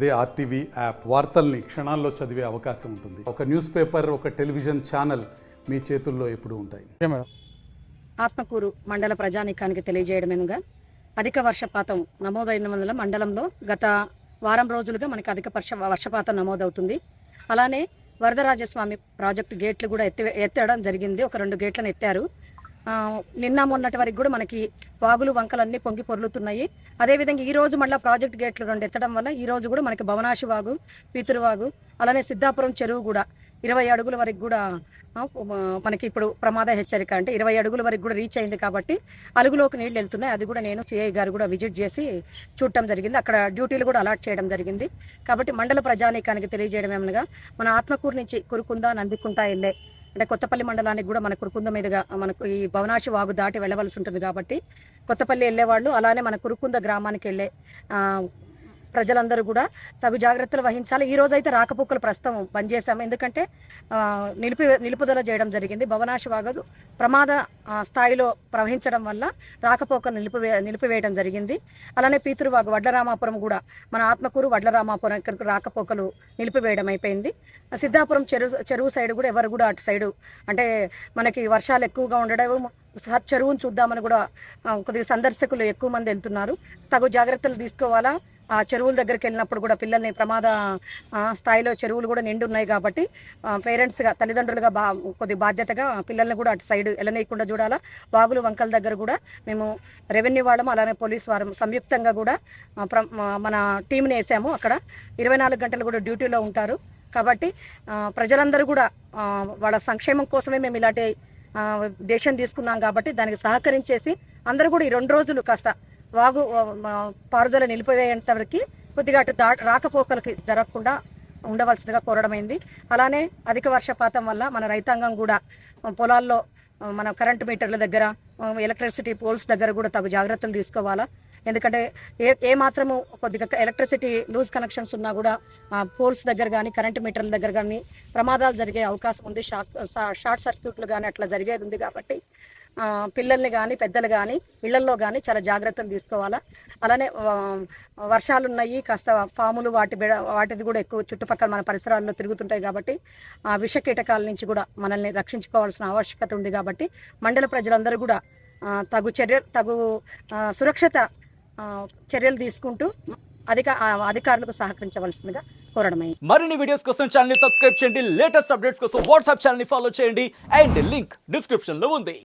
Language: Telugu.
అదే ఆర్టీవీ యాప్ వార్తల్ని క్షణాల్లో చదివే అవకాశం ఉంటుంది. ఒక న్యూస్ పేపర్, ఒక టెలివిజన్ ఛానల్ మీ చేతుల్లో ఎప్పుడూ ఉంటాయి. ఆత్మకూరు మండల ప్రజానీకానికి తెలియజేయడమేనుగా అధిక వర్షపాతం నమోదైన వల్ల మండలంలో గత వారం రోజులుగా మనకి అధిక వర్షపాతం నమోదవుతుంది. అలానే వరదరాజస్వామి ప్రాజెక్టు గేట్లు కూడా ఎత్తడం జరిగింది. ఒక 2 గేట్లను ఎత్తారు. నిన్న మొన్నటి వరకు కూడా మనకి వాగులు వంకలన్నీ పొంగి పొర్లుతున్నాయి. అదేవిధంగా ఈ రోజు మళ్ళీ ప్రాజెక్ట్ గేట్లు 2 ఎత్తడం వల్ల ఈ రోజు కూడా మనకి భవనాశి వాగు, పీతురు వాగు, అలానే సిద్ధాపురం చెరువు కూడా 20 అడుగుల వరకు కూడా మనకి ఇప్పుడు ప్రమాద హెచ్చరిక అంటే 20 అడుగుల వరకు కూడా రీచ్ అయింది. కాబట్టి అలుగులోకి నీళ్లు వెళ్తున్నాయి. అది కూడా నేను సిఐ గారు కూడా విజిట్ చేసి చూడటం జరిగింది. అక్కడ డ్యూటీలు కూడా అలాట్ చేయడం జరిగింది. కాబట్టి మండల ప్రజానీకానికి తెలియజేయడం ఏమనగా మన ఆత్మకూరు నుంచి కురుకుంద, నందికుంట వెళ్ళే అంటే కొత్తపల్లి మండలానికి కూడా మన కురుకుంద మీదుగా మనకు ఈ భవనాశి వాగు దాటి వెళ్ళవలసి ఉంటుంది. కాబట్టి కొత్తపల్లి వెళ్ళేవాళ్ళు అలానే మన కురుకుంద గ్రామానికి వెళ్ళే ప్రజలందరూ కూడా తగు జాగ్రత్తలు వహించాలి. ఈ రోజు అయితే రాకపోకలు ప్రస్తుతం బంద్ చేశాము. ఎందుకంటే నిలుపుదల చేయడం జరిగింది. భవనాశి వాగు ప్రమాద స్థాయిలో ప్రవహించడం వల్ల రాకపోకలు నిలిపివేయడం జరిగింది. అలానే పీతురువాగు వడ్లరామాపురం కూడా మన ఆత్మకూరు వడ్లరామాపురం ఇక్కడికి రాకపోకలు నిలిపివేయడం అయిపోయింది. సిద్ధాపురం చెరువు సైడ్ కూడా ఎవరు కూడా అటు సైడు అంటే మనకి వర్షాలు ఎక్కువగా ఉండడం చెరువును చూద్దామని కూడా కొద్దిగా సందర్శకులు ఎక్కువ మంది వెళ్తున్నారు. తగు జాగ్రత్తలు తీసుకోవాలా. ఆ చెరువుల దగ్గరికి వెళ్ళినప్పుడు కూడా పిల్లల్ని ప్రమాద స్థాయిలో చెరువులు కూడా నిండి ఉన్నాయి. కాబట్టి పేరెంట్స్గా తల్లిదండ్రులుగా కొద్ది బాధ్యతగా పిల్లల్ని కూడా అటు సైడ్ వెళ్ళనీయకుండా చూడాలా. వాగులు వంకల దగ్గర కూడా మేము రెవెన్యూ వాళ్ళము అలానే పోలీస్ వారు సంయుక్తంగా కూడా మన టీంని వేసాము. అక్కడ 24 గంటలు కూడా డ్యూటీలో ఉంటారు. కాబట్టి ప్రజలందరూ కూడా వాళ్ళ సంక్షేమం కోసమే మేము ఇలాంటి డెసిషన్ తీసుకున్నాం. కాబట్టి దానికి సహకరించేసి అందరూ కూడా ఈ 2 రోజులు కాస్త వాగు పారుదల నిలిపివేయేంత వరకు కొద్దిగా అటు రాకపోకలకి జరగకుండా ఉండవలసిందిగా కోరడమైంది. అలానే అధిక వర్షపాతం వల్ల మన రైతాంగం కూడా పొలాల్లో మన కరెంటు మీటర్ల దగ్గర, ఎలక్ట్రిసిటీ పోల్స్ దగ్గర కూడా తగు జాగ్రత్తలు తీసుకోవాలా. ఎందుకంటే ఏ మాత్రము కొద్దిగా ఎలక్ట్రిసిటీ లూజ్ కనెక్షన్స్ ఉన్నా కూడా పోల్స్ దగ్గర కానీ కరెంటు మీటర్ల దగ్గర కానీ ప్రమాదాలు జరిగే అవకాశం ఉంది. షార్ట్ సర్క్యూట్లు కానీ అట్లా జరిగేది ఉంది. కాబట్టి పిల్లల్ని కానీ పెద్దలు కానీ ఇళ్లల్లో కానీ చాలా జాగ్రత్తలు తీసుకోవాలా. అలానే వర్షాలు ఉన్నాయి, కాస్త పాములు వాటిది కూడా ఎక్కువ చుట్టుపక్కల మన పరిసరాల్లో తిరుగుతుంటాయి. కాబట్టి విష కీటకాల నుంచి కూడా మనల్ని రక్షించుకోవాల్సిన ఆవశ్యకత ఉంది. కాబట్టి మండల ప్రజలందరూ కూడా తగు సురక్షిత చర్యలు తీసుకుంటూ అధికారులకు సహకరించవలసిందిగా కోరడమైంది. మరిన్ని వీడియోస్ కోసం ఛానల్ ని సబ్స్క్రైబ్ చేయండి. లేటెస్ట్ అప్డేట్స్ కోసం వాట్సాప్ ఛానల్ ని ఫాలో చేయండి. అండ్ లింక్ డిస్క్రిప్షన్ లో ఉంది.